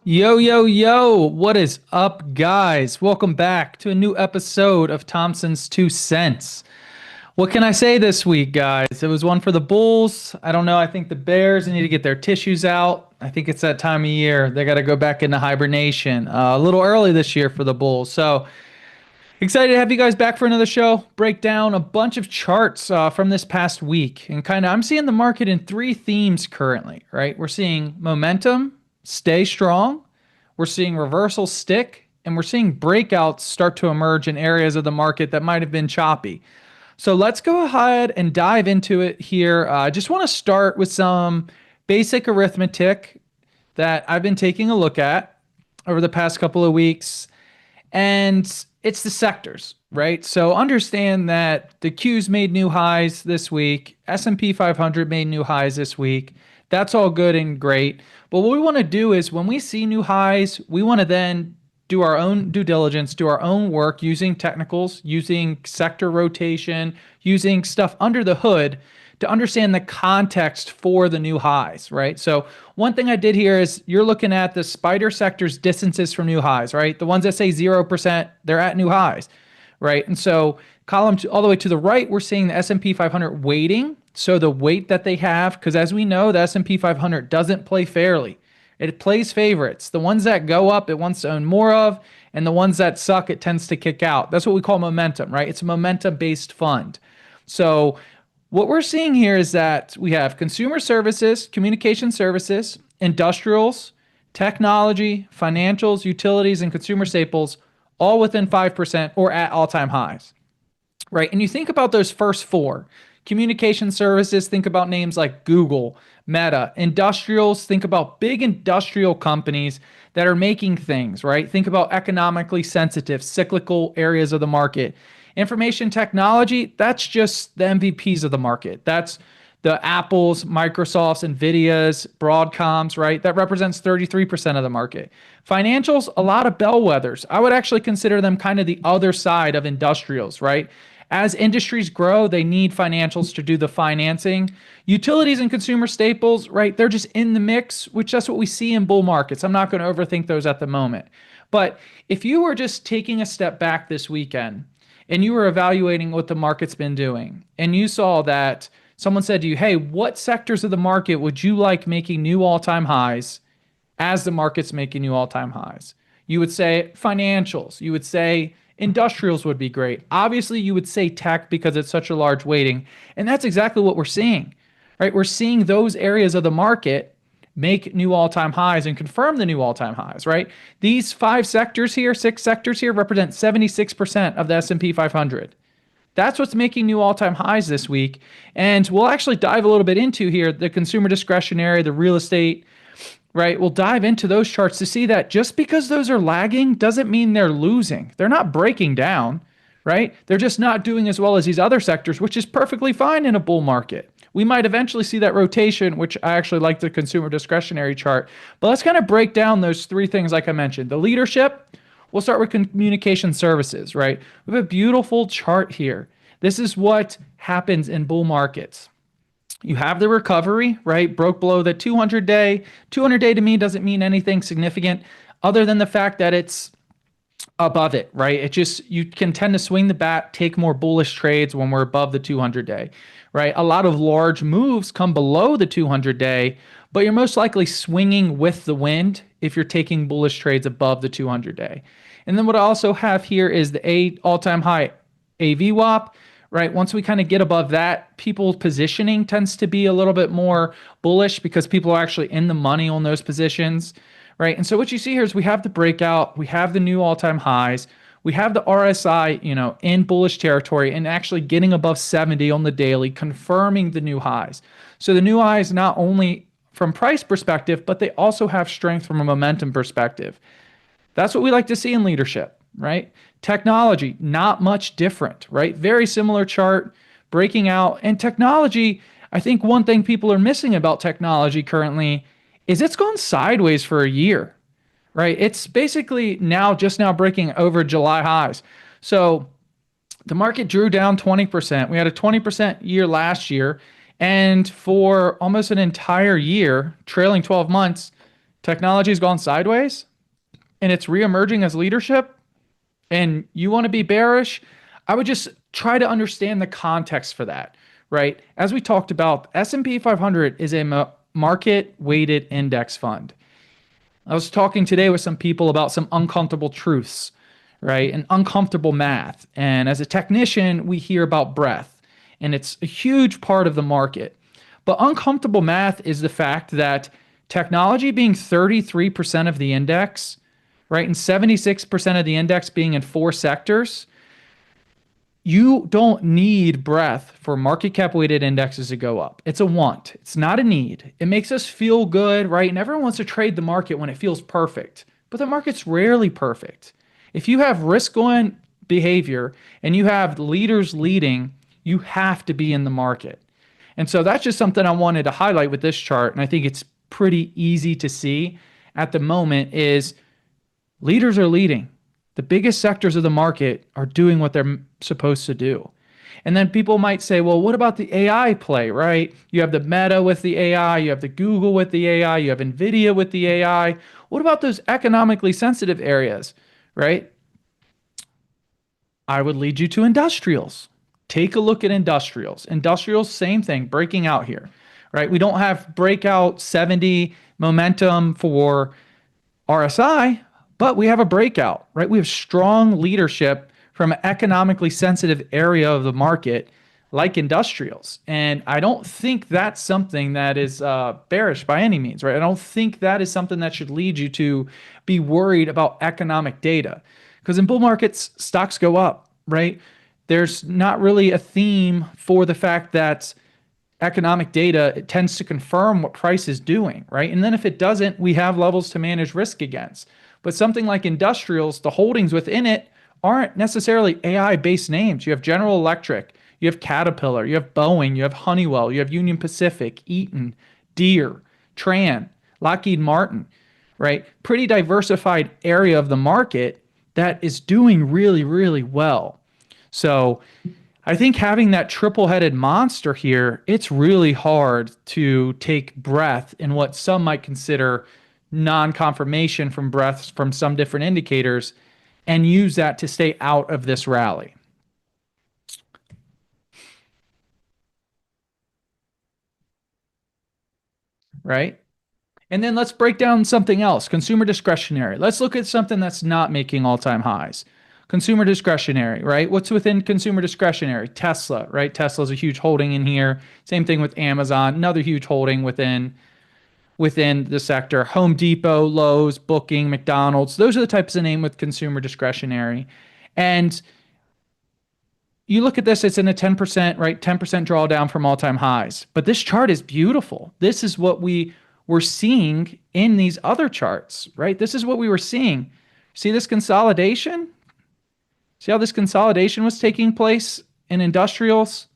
Yo, yo, yo, what is up, guys? Welcome back to a new episode of Thompson's Two Cents. What can I say this week, guys? It was one for the Bulls. I don't know. I think the Bears need to get their tissues out. I think it's that time of year. They got to go back into hibernation a little early this year for the Bulls. So excited to have you guys back for another show. Break down a bunch of charts from this past week. And kind of, I'm seeing the market in three themes currently, right? We're seeing momentum stay strong. We're seeing reversals stick, and we're seeing breakouts start to emerge in areas of the market that might have been choppy. So let's go ahead and dive into it here. I just want to start with some basic arithmetic that I've been taking a look at over the past couple of weeks, and it's the sectors, right? So understand that the Qs made new highs this week, S&P 500 made new highs this week. That's all good and great. But what we want to do is when we see new highs, we want to then do our own due diligence, do our own work using technicals, using sector rotation, using stuff under the hood to understand the context for the new highs, right? So one thing I did here is you're looking at the spider sector's distances from new highs, right? The ones that say 0%, they're at new highs, right? And so all the way to the right, we're seeing the S&P 500 weighting. So the weight that they have, because as we know, the S&P 500 doesn't play fairly. It plays favorites. The ones that go up, it wants to own more of, and the ones that suck, it tends to kick out. That's what we call momentum, right? It's a momentum-based fund. So what we're seeing here is that we have consumer services, communication services, industrials, technology, financials, utilities, and consumer staples all within 5% or at all-time highs, right? And you think about those first four. Communication services, think about names like Google, Meta. Industrials, think about big industrial companies that are making things, right? Think about economically sensitive, cyclical areas of the market. Information technology, that's just the MVPs of the market. That's the Apples, Microsofts, Nvidias, Broadcoms, right? That represents 33% of the market. Financials, a lot of bellwethers. I would actually consider them kind of the other side of industrials, right? As industries grow, they need financials to do the financing. Utilities and consumer staples, right? They're just in the mix, which that's what we see in bull markets. I'm not going to overthink those at the moment. But if you were just taking a step back this weekend and you were evaluating what the market's been doing, and you saw that someone said to you, hey, what sectors of the market would you like making new all-time highs as the market's making new all-time highs? You would say financials. You would say industrials would be great. Obviously, you would say tech because it's such a large weighting. And that's exactly what we're seeing, right? We're seeing those areas of the market make new all-time highs and confirm the new all-time highs, right? These six sectors here represent 76% of the S&P 500. That's what's making new all-time highs this week. And we'll actually dive a little bit into here, the consumer discretionary, the real estate, right? We'll dive into those charts to see that just because those are lagging doesn't mean they're losing. They're not breaking down, right? They're just not doing as well as these other sectors, which is perfectly fine in a bull market. We might eventually see that rotation, which I actually like the consumer discretionary chart. But let's kind of break down those three things like I mentioned. The leadership, we'll start with communication services, right? We have a beautiful chart here. This is what happens in bull markets. You have the recovery, right? Broke below the 200-day. 200-day to me doesn't mean anything significant other than the fact that it's above it, right? It just, you can tend to swing the bat, take more bullish trades when we're above the 200-day, right? A lot of large moves come below the 200-day, but you're most likely swinging with the wind if you're taking bullish trades above the 200-day. And then what I also have here is the all-time high AVWAP, right? Once we kind of get above that, people's positioning tends to be a little bit more bullish because people are actually in the money on those positions, right? And so what you see here is we have the breakout, we have the new all-time highs, we have the RSI, in bullish territory and actually getting above 70 on the daily, confirming the new highs. So the new highs not only from price perspective, but they also have strength from a momentum perspective. That's what we like to see in leadership, right? Technology, not much different, right? Very similar chart, breaking out. And technology, I think one thing people are missing about technology currently is it's gone sideways for a year, right? It's basically just now breaking over July highs. So the market drew down 20%. We had a 20% year last year. And for almost an entire year, trailing 12 months, technology's gone sideways and it's reemerging as leadership, and you want to be bearish, I would just try to understand the context for that, right? As we talked about, S&P 500 is a market weighted index fund. I was talking today with some people about some uncomfortable truths, right? And uncomfortable math. And as a technician, we hear about breadth, and it's a huge part of the market. But uncomfortable math is the fact that technology being 33% of the index, right, and 76% of the index being in four sectors, you don't need breadth for market cap weighted indexes to go up. It's a want. It's not a need. It makes us feel good, right? And everyone wants to trade the market when it feels perfect. But the market's rarely perfect. If you have risk on behavior and you have leaders leading, you have to be in the market. And so that's just something I wanted to highlight with this chart. And I think it's pretty easy to see at the moment is leaders are leading. The biggest sectors of the market are doing what they're supposed to do. And then people might say, well, what about the AI play, right? You have the Meta with the AI, you have the Google with the AI, you have Nvidia with the AI. What about those economically sensitive areas, right? I would lead you to industrials. Take a look at industrials. Industrials, same thing, breaking out here, right? We don't have breakout 70 momentum for RSI, but we have a breakout, right? We have strong leadership from an economically sensitive area of the market like industrials. And I don't think that's something that is bearish by any means, right? I don't think that is something that should lead you to be worried about economic data. Because in bull markets, stocks go up, right? There's not really a theme for the fact that economic data, it tends to confirm what price is doing, right? And then if it doesn't, we have levels to manage risk against. But something like industrials, the holdings within it aren't necessarily AI-based names. You have General Electric, you have Caterpillar, you have Boeing, you have Honeywell, you have Union Pacific, Eaton, Deere, Tran, Lockheed Martin, right? Pretty diversified area of the market that is doing really, really well. So I think having that triple-headed monster here, it's really hard to take breath in what some might consider non-confirmation from breaths from some different indicators and use that to stay out of this rally. Right? And then let's break down something else, consumer discretionary. Let's look at something that's not making all-time highs. Consumer discretionary, right? What's within consumer discretionary? Tesla, right? Tesla's a huge holding in here. Same thing with Amazon, another huge holding within the sector. Home Depot, Lowe's, Booking, McDonald's. Those are the types of name with consumer discretionary. And you look at this, it's in a 10%, right? 10% drawdown from all-time highs. But this chart is beautiful. This is what we were seeing in these other charts, right? This is what we were seeing. See this consolidation? See how this consolidation was taking place in industrials?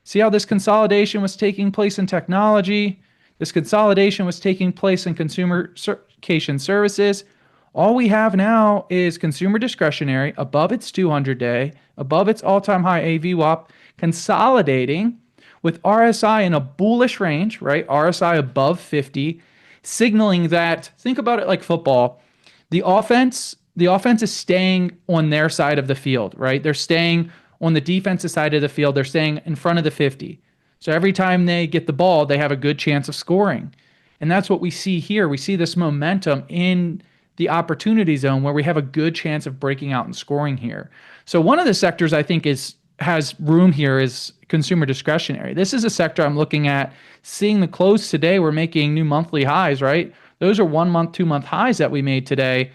See how this consolidation was taking place in technology? This consolidation was taking place in consumer services. All we have now is consumer discretionary above its 200-day, above its all-time high AVWAP, consolidating with RSI in a bullish range, right? RSI above 50, signaling that, think about it like football. The offense is staying on their side of the field, right? They're staying on the defensive side of the field. They're staying in front of the 50. So every time they get the ball, they have a good chance of scoring. And that's what we see here. We see this momentum in the opportunity zone where we have a good chance of breaking out and scoring here. So one of the sectors I think has room here is consumer discretionary. This is a sector I'm looking at. Seeing the close today, we're making new monthly highs, right? Those are 1 month, 2 month highs that we made today.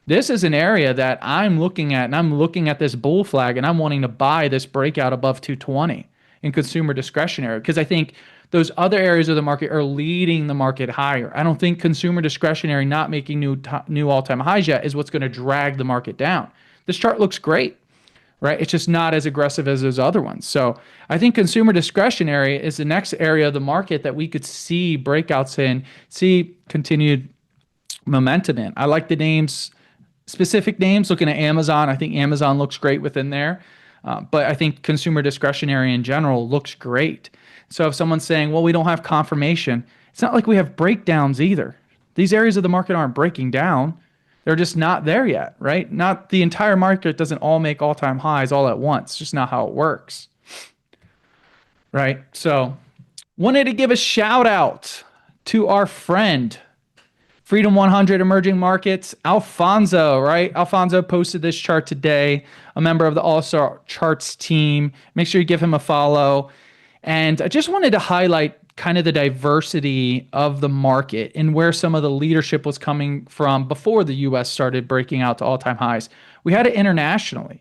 This is an area that I'm looking at, and I'm looking at this bull flag, and I'm wanting to buy this breakout above 220 in consumer discretionary because I think those other areas of the market are leading the market higher. I don't think consumer discretionary not making new all-time highs yet is what's going to drag the market down. This chart looks great, right? It's just not as aggressive as those other ones. So I think consumer discretionary is the next area of the market that we could see breakouts in, see continued momentum in. I like the names. Specific names, looking at Amazon, I think Amazon looks great within there. But I think consumer discretionary in general looks great. So if someone's saying, well, we don't have confirmation, it's not like we have breakdowns either. These areas of the market aren't breaking down. They're just not there yet, right? Not the entire market doesn't all make all-time highs all at once. It's just not how it works, right? So, wanted to give a shout out to our friend Freedom 100 Emerging Markets, Alfonso, right? Alfonso posted this chart today, a member of the All Star Charts team. Make sure you give him a follow. And I just wanted to highlight kind of the diversity of the market and where some of the leadership was coming from before the US started breaking out to all-time highs. We had it internationally,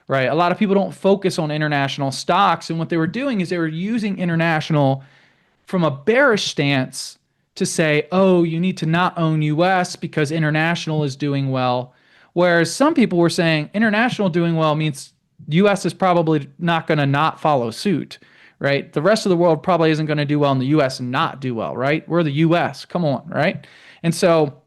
right? A lot of people don't focus on international stocks, and what they were doing is they were using international from a bearish stance to say, oh, you need to not own US because international is doing well. Whereas some people were saying international doing well means US is probably not going to not follow suit, right? The rest of the world probably isn't going to do well in the US and not do well, right? We're the US. Come on, right? And so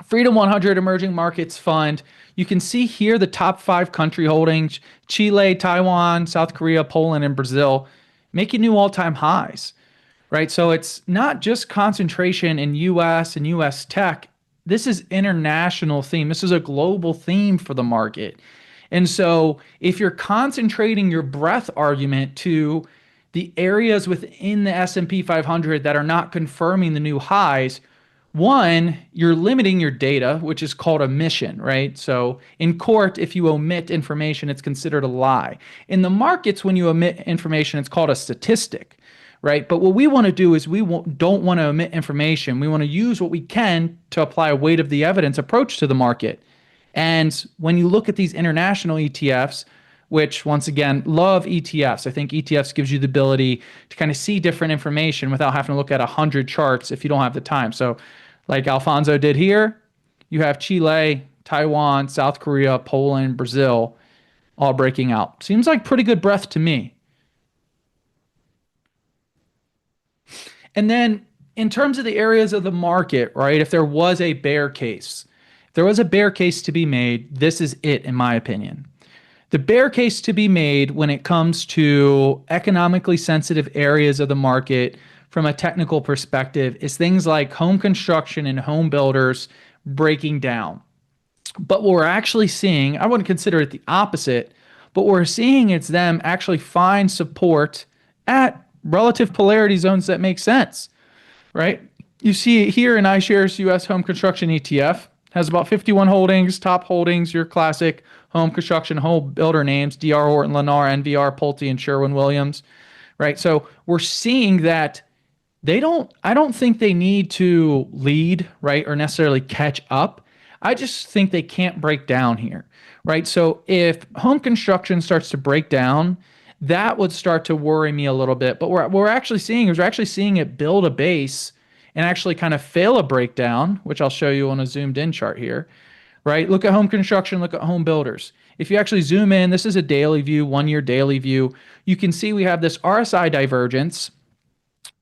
Freedom 100 Emerging Markets Fund, you can see here the top 5 country holdings: Chile, Taiwan, South Korea, Poland, and Brazil, making new all-time highs, right? So it's not just concentration in US and US tech. This is international theme. This is a global theme for the market. And so if you're concentrating your breadth argument to the areas within the S&P 500 that are not confirming the new highs, one, you're limiting your data, which is called omission, right? So in court, if you omit information, it's considered a lie. In the markets, when you omit information, it's called a statistic, right? But what we want to do is don't want to omit information. We want to use what we can to apply a weight of the evidence approach to the market. And when you look at these international ETFs, which once again, love ETFs. I think ETFs gives you the ability to kind of see different information without having to look at 100 charts if you don't have the time. So like Alfonso did here, you have Chile, Taiwan, South Korea, Poland, Brazil, all breaking out. Seems like pretty good breadth to me. And then in terms of the areas of the market, right, if there was a bear case, to be made, this is it, in my opinion. The bear case to be made when it comes to economically sensitive areas of the market from a technical perspective is things like home construction and home builders breaking down. But what we're actually seeing, I wouldn't consider it the opposite, but what we're seeing is them actually find support at relative polarity zones that make sense, right? You see it here in iShares US Home Construction ETF, has about 51 holdings, top holdings, your classic home construction, home builder names: D.R. Horton, Lennar, NVR, Pulte, and Sherwin-Williams, right? So we're seeing that I don't think they need to lead, right, or necessarily catch up. I just think they can't break down here, right? So if home construction starts to break down, that would start to worry me a little bit. But what we're actually seeing it build a base and actually kind of fail a breakdown, which I'll show you on a zoomed in chart here, right? Look at home construction, look at home builders. If you actually zoom in, this is a daily view, 1 year daily view. You can see we have this RSI divergence,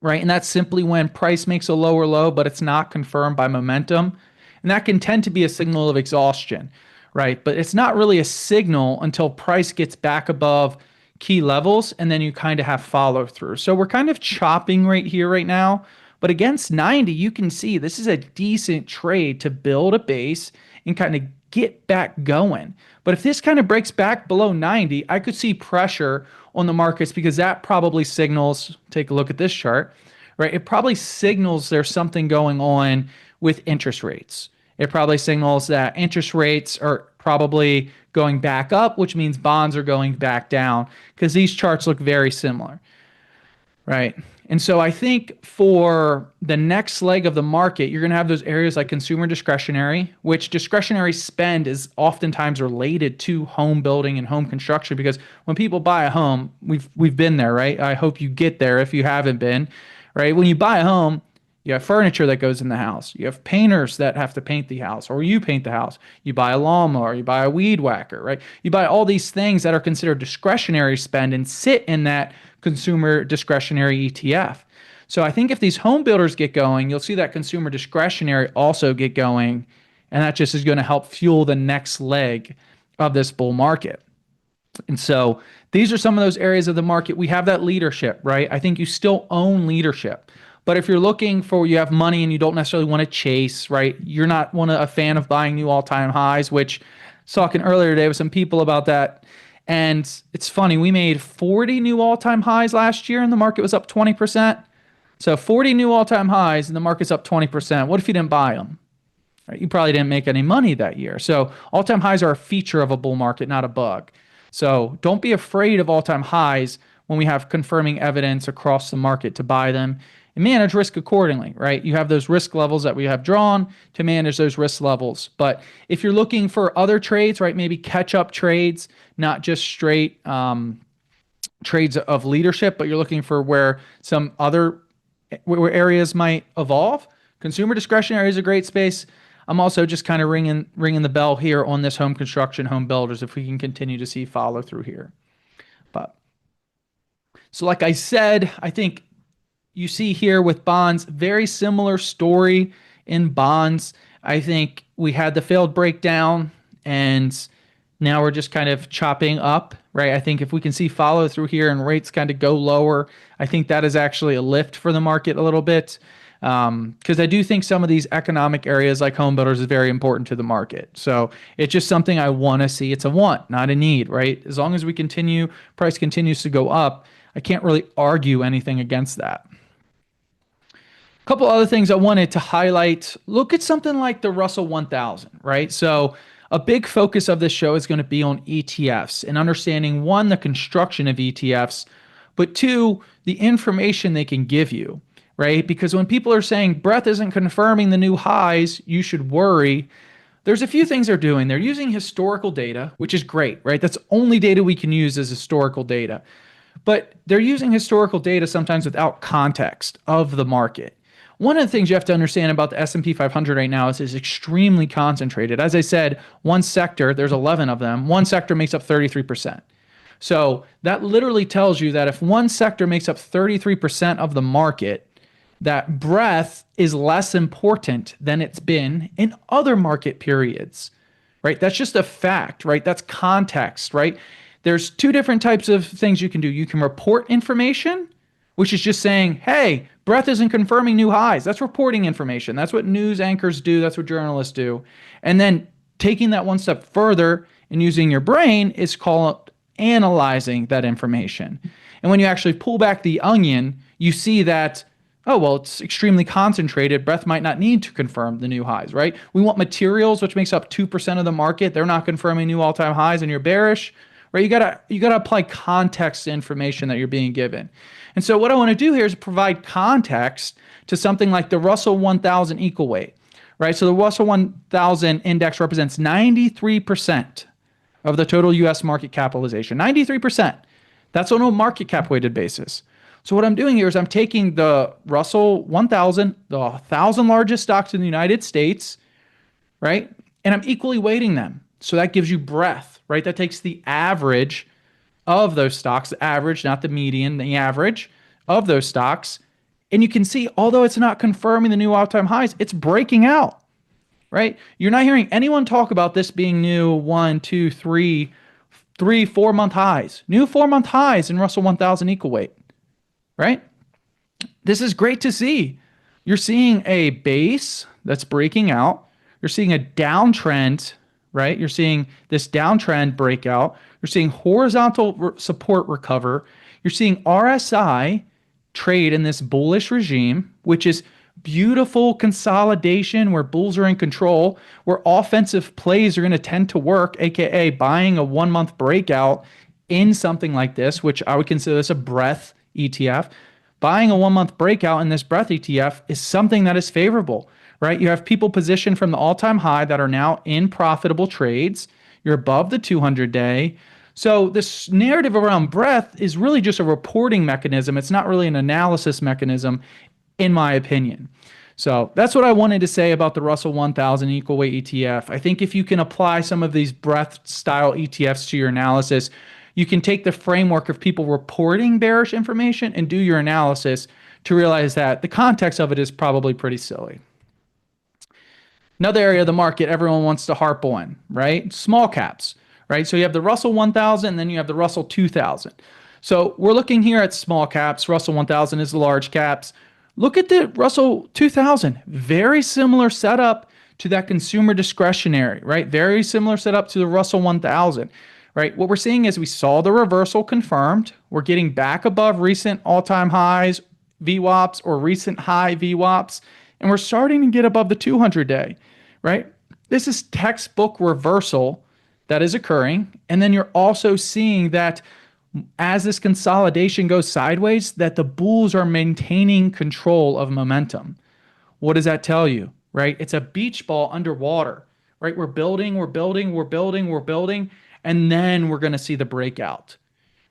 right? And that's simply when price makes a lower low, but it's not confirmed by momentum. And that can tend to be a signal of exhaustion, right? But it's not really a signal until price gets back above key levels, and then you kind of have follow through. So we're kind of chopping right here right now. But against 90, you can see this is a decent trade to build a base and kind of get back going. But if this kind of breaks back below 90, I could see pressure on the markets, because that probably signals, take a look at this chart, right? It probably signals there's something going on with interest rates. It probably signals that interest rates are probably going back up, which means bonds are going back down, because these charts look very similar, right? And so I think for the next leg of the market, you're going to have those areas like consumer discretionary, which discretionary spend is oftentimes related to home building and home construction, because when people buy a home, we've been there, right? I hope you get there if you haven't been, right? When you buy a home, you have furniture that goes in the house. You have painters that have to paint the house, or you paint the house. You buy a lawnmower, you buy a weed whacker, right? You buy all these things that are considered discretionary spend and sit in that consumer discretionary ETF. So I think if these home builders get going, you'll see that consumer discretionary also get going, and that just is going to help fuel the next leg of this bull market. And so these are some of those areas of the market. We have that leadership, right? I think you still own leadership. But if you're looking for, you have money and you don't necessarily want to chase, right? You're not a fan of buying new all-time highs, which I was talking earlier today with some people about that. And it's funny, we made 40 new all-time highs last year and the market was up 20%. So 40 new all-time highs and the market's up 20%. What if you didn't buy them? Right? You probably didn't make any money that year. So all-time highs are a feature of a bull market, not a bug. So don't be afraid of all-time highs when we have confirming evidence across the market to buy them and manage risk accordingly, right? You have those risk levels that we have drawn to manage those risk levels. But if you're looking for other trades, right, maybe catch-up trades, not just straight trades of leadership, but you're looking for where some other where areas might evolve. Consumer discretionary is a great space. I'm also just kind of ringing the bell here on this home construction, home builders, if we can continue to see follow through here. But so like I said, I think you see here with bonds, very similar story in bonds. I think we had the failed breakdown and now we're just kind of chopping up, right? I think if we can see follow through here and rates kind of go lower, I think that is actually a lift for the market a little bit. Because I do think some of these economic areas like home builders is very important to the market. So it's just something I want to see. It's a want, not a need, right? As long as we continue, price continues to go up, I can't really argue anything against that. A couple other things I wanted to highlight. Look at something like the Russell 1000, right? So a big focus of this show is going to be on ETFs and understanding, one, the construction of ETFs, but two, the information they can give you, right? Because when people are saying breadth isn't confirming the new highs, you should worry. There's a few things they're doing. They're using historical data, which is great, right? That's only data we can use as historical data. But they're using historical data sometimes without context of the market. One of the things you have to understand about the S&P 500 right now is it's extremely concentrated. As I said, one sector, there's 11 of them, one sector makes up 33%. So that literally tells you that if one sector makes up 33% of the market, that breadth is less important than it's been in other market periods, right? That's just a fact, right? That's context, right? There's two different types of things you can do. You can report information, which is just saying, hey, breadth isn't confirming new highs. That's reporting information. That's what news anchors do. That's what journalists do. And then taking that one step further and using your brain is called analyzing that information. And when you actually pull back the onion, you see that, oh, well, it's extremely concentrated. Breadth might not need to confirm the new highs, right? We want materials, which makes up 2% of the market. They're not confirming new all-time highs and you're bearish, right? You gotta apply context to information that you're being given. And so what I want to do here is provide context to something like the Russell 1000 equal weight, right? So the Russell 1000 index represents 93% of the total US market capitalization, 93%. That's on a market cap weighted basis. So what I'm doing here is I'm taking the Russell 1000, the 1,000 largest stocks in the United States, right? And I'm equally weighting them. So that gives you breadth, right? That takes the average of those stocks, the average, not the median, the average of those stocks. And you can see, although it's not confirming the new all-time highs, it's breaking out, right? You're not hearing anyone talk about this being new 1, 2, 3, 4-month highs. New 4-month highs in Russell 1000 equal weight, right? This is great to see. You're seeing a base that's breaking out. You're seeing a downtrend, right? You're seeing this downtrend breakout. You're seeing horizontal support recover. You're seeing RSI trade in this bullish regime, which is beautiful consolidation where bulls are in control, where offensive plays are going to tend to work, aka buying a 1-month breakout in something like this, which I would consider this a breadth ETF. Buying a 1-month breakout in this breadth ETF is something that is favorable, right? You have people positioned from the all-time high that are now in profitable trades. You're above the 200-day. So this narrative around breadth is really just a reporting mechanism. It's not really an analysis mechanism, in my opinion. So that's what I wanted to say about the Russell 1000 equal weight ETF. I think if you can apply some of these breadth style ETFs to your analysis, you can take the framework of people reporting bearish information and do your analysis to realize that the context of it is probably pretty silly. Another area of the market everyone wants to harp on, right? Small caps, right? So you have the Russell 1000 and then you have the Russell 2000. So we're looking here at small caps. Russell 1000 is the large caps. Look at the Russell 2000. Very similar setup to that consumer discretionary, right? Very similar setup to the Russell 1000, right? What we're seeing is we saw the reversal confirmed. We're getting back above recent all-time highs, VWAPs, or recent high VWAPs, and we're starting to get above the 200-day, right? This is textbook reversal that is occurring. And then you're also seeing that as this consolidation goes sideways, that the bulls are maintaining control of momentum. What does that tell you, right? It's a beach ball underwater, right? We're building, we're building, we're building, we're building, and then we're going to see the breakout,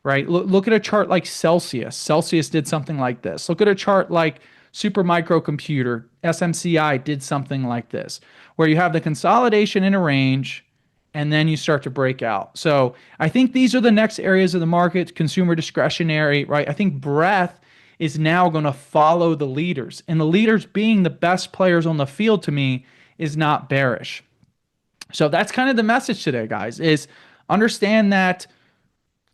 right? Look at a chart like Celsius. Celsius did something like this. Look at a chart like Super Microcomputer, SMCI did something like this, where you have the consolidation in a range and then you start to break out. So I think these are the next areas of the market, consumer discretionary, right? I think breadth is now going to follow the leaders. And the leaders being the best players on the field to me is not bearish. So that's kind of the message today, guys, is understand that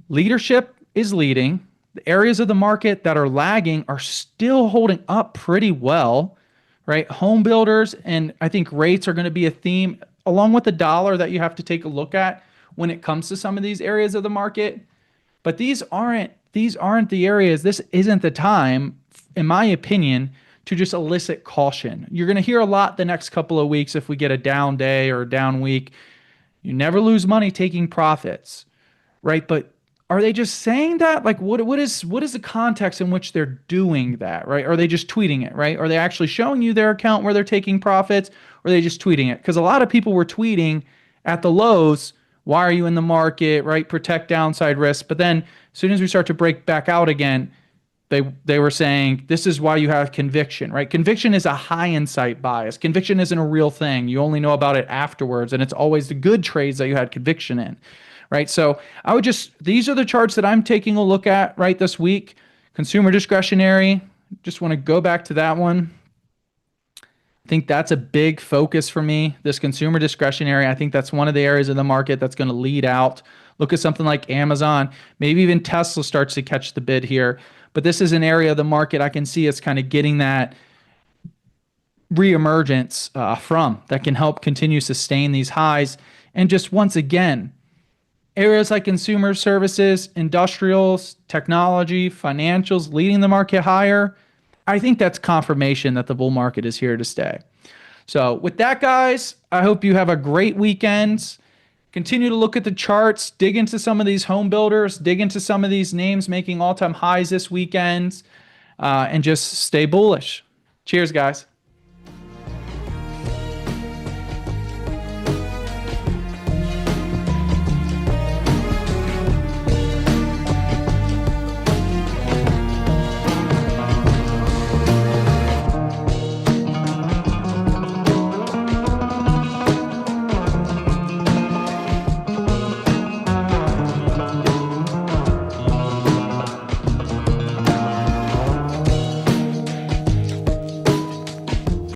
leadership is leading. The areas of the market that are lagging are still holding up pretty well, right? Home builders and I think rates are going to be a theme along with the dollar that you have to take a look at when it comes to some of these areas of the market. But these aren't the areas. This isn't the time, in my opinion, to just elicit caution. You're going to hear a lot the next couple of weeks if we get a down day or a down week. You never lose money taking profits, right? But are they just saying that? Like, what is the context in which they're doing that, right? Are they just tweeting it, right? Are they actually showing you their account where they're taking profits, or are they just tweeting it? Because a lot of people were tweeting at the lows, why are you in the market, right? Protect downside risk. But then as soon as we start to break back out again, they were saying, this is why you have conviction, right? Conviction is a hindsight bias. Conviction isn't a real thing. You only know about it afterwards, and it's always the good trades that you had conviction in. Right. So these are the charts that I'm taking a look at right this week. Consumer discretionary. Just want to go back to that one. I think that's a big focus for me. This consumer discretionary. I think that's one of the areas of the market that's going to lead out. Look at something like Amazon. Maybe even Tesla starts to catch the bid here. But this is an area of the market I can see it's kind of getting that reemergence from that can help continue sustain these highs. And just once again, areas like consumer services, industrials, technology, financials leading the market higher. I think that's confirmation that the bull market is here to stay. So with that, guys, I hope you have a great weekend. Continue to look at the charts, dig into some of these home builders, dig into some of these names making all-time highs this weekend, and just stay bullish. Cheers, guys.